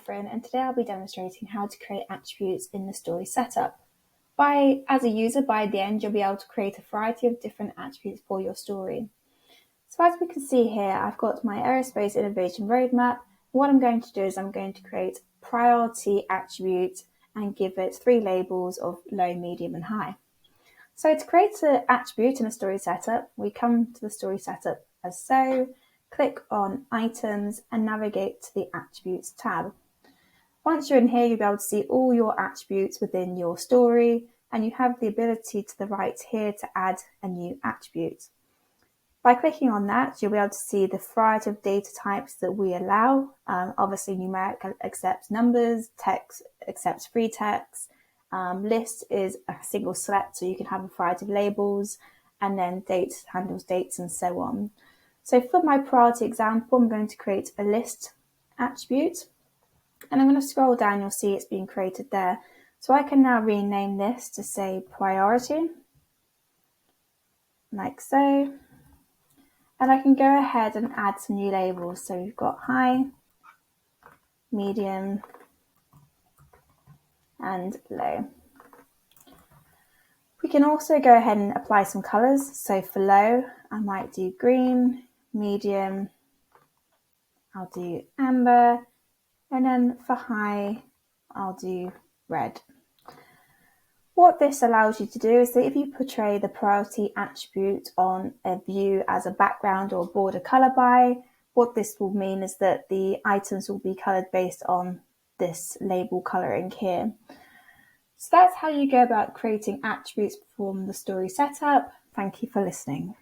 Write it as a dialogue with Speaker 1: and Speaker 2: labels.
Speaker 1: Catherine, and today I'll be demonstrating how to create attributes in the story setup. As a user, by the end, you'll be able to create a variety of different attributes for your story. So as we can see here, I've got my aerospace innovation roadmap. What I'm going to do is I'm going to create priority attribute and give it 3 labels of low, medium, and high. So to create an attribute in a story setup, we come to the story setup as so, click on items and navigate to the attributes tab. Once you're in here, you'll be able to see all your attributes within your story, and you have the ability to the right here to add a new attribute. By clicking on that, you'll be able to see the variety of data types that we allow. Obviously, numeric accepts numbers, text accepts free text, list is a single select, so you can have a variety of labels, and then date handles dates and so on. So for my priority example, I'm going to create a list attribute, and I'm going to scroll down, you'll see it's being created there. So I can now rename this to say priority, like so. And I can go ahead and add some new labels. So we've got high, medium, and low. We can also go ahead and apply some colours. So for low, I might do green, medium, I'll do amber, and then for high, I'll do red. What this allows you to do is that if you portray the priority attribute on a view as a background or border colour by, what this will mean is that the items will be coloured based on this label colouring here. So that's how you go about creating attributes from the story setup. Thank you for listening.